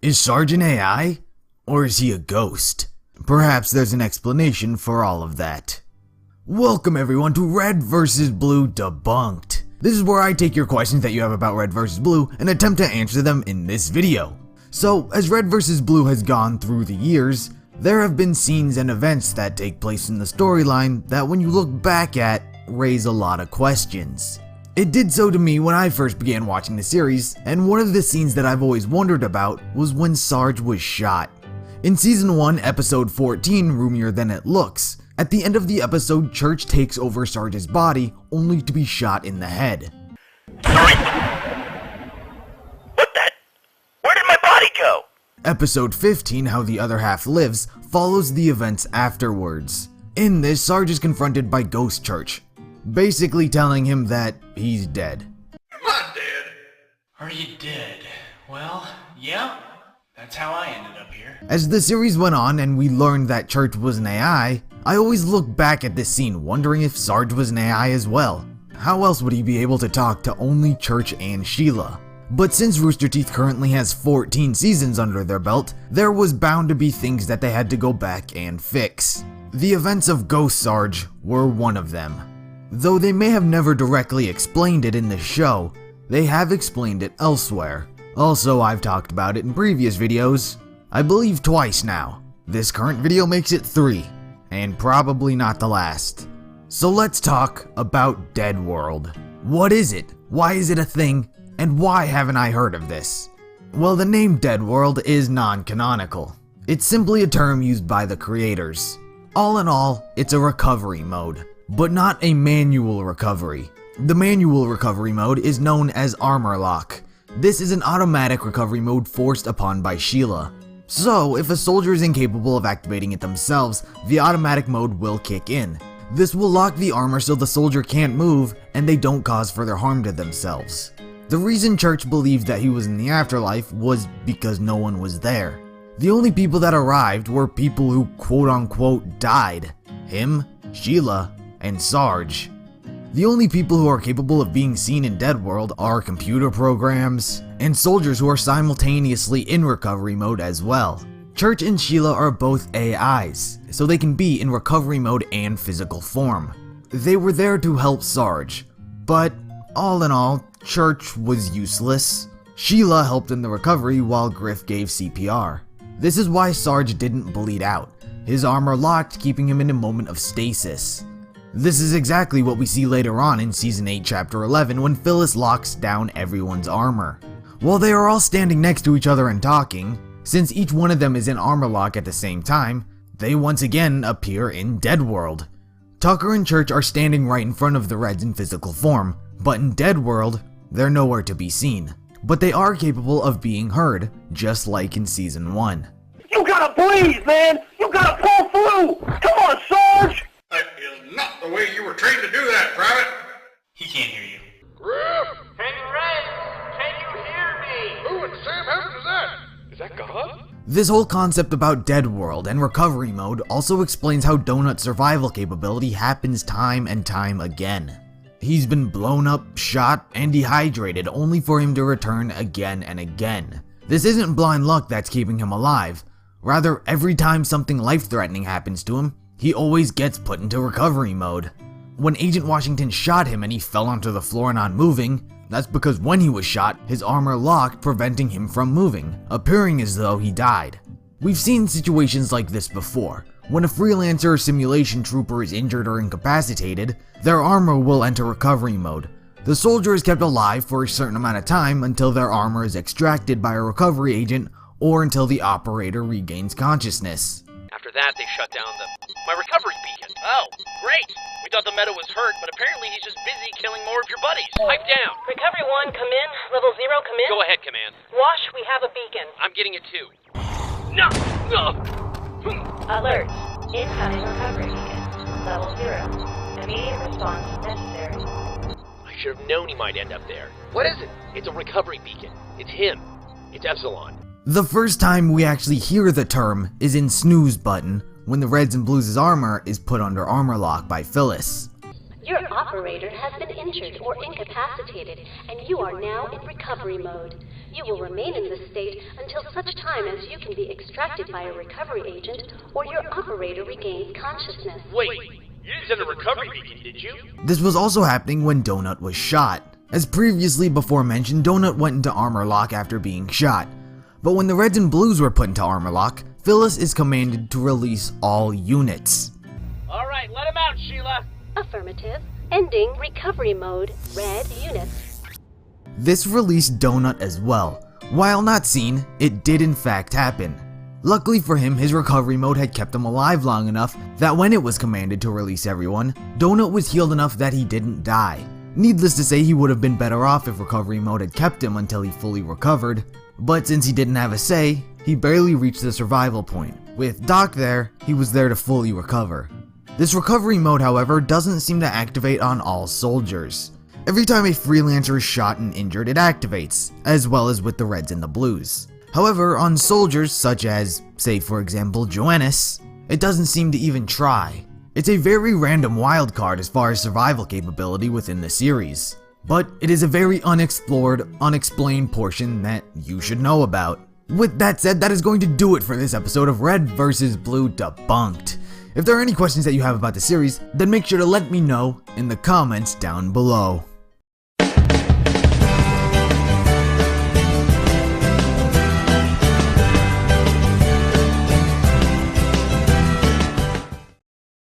Is Sarge an AI? Or is he a ghost? Perhaps there's an explanation for all of that. Welcome everyone to Red vs. Blue Debunked. This is where I take your questions that you have about Red vs. Blue and attempt to answer them in this video. So, as Red vs. Blue has gone through the years, there have been scenes and events that take place in the storyline that when you look back at, raise a lot of questions. It did so to me when I first began watching the series, and one of the scenes that I've always wondered about was when Sarge was shot. In Season 1, Episode 14, Roomier Than It Looks, at the end of the episode, Church takes over Sarge's body, only to be shot in the head. Where did my body go? Episode 15, How the Other Half Lives, follows the events afterwards. In this, Sarge is confronted by Ghost Church, basically telling him that he's dead. Am I dead? Are you dead? Well, yeah, that's how I ended up here. As the series went on and we learned that Church was an AI, I always look back at this scene wondering if Sarge was an AI as well. How else would he be able to talk to only Church and Sheila? But since Rooster Teeth currently has 14 seasons under their belt, there was bound to be things that they had to go back and fix. The events of Ghost Sarge were one of them. Though they may have never directly explained it in the show, they have explained it elsewhere. Also, I've talked about it in previous videos, I believe twice now. This current video makes it 3, and probably not the last. So let's talk about Dead World. What is it? Why is it a thing? And why haven't I heard of this? Well, the name Dead World is non-canonical. It's simply a term used by the creators. All in all, it's a recovery mode, but not a manual recovery. The manual recovery mode is known as Armor Lock. This is an automatic recovery mode forced upon by Sheila. So, if a soldier is incapable of activating it themselves, the automatic mode will kick in. This will lock the armor so the soldier can't move and they don't cause further harm to themselves. The reason Church believed that he was in the afterlife was because no one was there. The only people that arrived were people who quote-unquote died. Him, Sheila, and Sarge. The only people who are capable of being seen in Dead World are computer programs, and soldiers who are simultaneously in recovery mode as well. Church and Sheila are both AIs, so they can be in recovery mode and physical form. They were there to help Sarge, but all in all, Church was useless. Sheila helped in the recovery while Griff gave CPR. This is why Sarge didn't bleed out. His armor locked, keeping him in a moment of stasis. This is exactly what we see later on in Season 8, Chapter 11 when Phyllis locks down everyone's armor. While they are all standing next to each other and talking, since each one of them is in armor lock at the same time, they once again appear in Dead World. Tucker and Church are standing right in front of the Reds in physical form, but in Dead World, they're nowhere to be seen. But they are capable of being heard, just like in Season 1. You gotta breathe, man! You gotta pull through! Come on, Sarge! That is not the way you were trained to do that, Private. He can't hear you. Hey, Red! Can you hear me? Who in Sam heaven is that? Is that God? This whole concept about Dead World and recovery mode also explains how Donut's survival capability happens time and time again. He's been blown up, shot, and dehydrated only for him to return again and again. This isn't blind luck that's keeping him alive. Rather, every time something life-threatening happens to him, he always gets put into recovery mode. When Agent Washington shot him and he fell onto the floor not moving, that's because when he was shot, his armor locked, preventing him from moving, appearing as though he died. We've seen situations like this before. When a freelancer or simulation trooper is injured or incapacitated, their armor will enter recovery mode. The soldier is kept alive for a certain amount of time until their armor is extracted by a recovery agent or until the operator regains consciousness. After that, they shut down my recovery beacon. Oh, great! We thought the Meta was hurt, but apparently he's just busy killing more of your buddies. Pipe down! Recovery 1, come in. Level 0, come in. Go ahead, Command. Wash, we have a beacon. I'm getting it too. No! Alert. Incoming recovery beacon. Level 0. Immediate response necessary. I should have known he might end up there. What is it? It's a recovery beacon. It's him. It's Epsilon. The first time we actually hear the term is in Snooze Button, when the Reds and Blues' armor is put under armor lock by Phyllis. Your operator has been injured or incapacitated, and you are now in recovery mode. You will remain in this state until such time as you can be extracted by a recovery agent or your operator regains consciousness. Wait, you didn't send a recovery beacon, did you? This was also happening when Donut was shot. As previously before mentioned, Donut went into armor lock after being shot. But when the Reds and Blues were put into armor lock, Phyllis is commanded to release all units. Alright, let him out, Sheila! Affirmative. Ending recovery mode. Red units. This released Donut as well. While not seen, it did in fact happen. Luckily for him, his recovery mode had kept him alive long enough that when it was commanded to release everyone, Donut was healed enough that he didn't die. Needless to say, he would have been better off if recovery mode had kept him until he fully recovered, but since he didn't have a say, he barely reached the survival point. With Doc there, he was there to fully recover. This recovery mode, however, doesn't seem to activate on all soldiers. Every time a freelancer is shot and injured, it activates, as well as with the Reds and the Blues. However, on soldiers such as, say for example, Joannis, it doesn't seem to even try. It's a very random wildcard as far as survival capability within the series. But it is a very unexplored, unexplained portion that you should know about. With that said, that is going to do it for this episode of Red vs. Blue Debunked. If there are any questions that you have about the series, then make sure to let me know in the comments down below.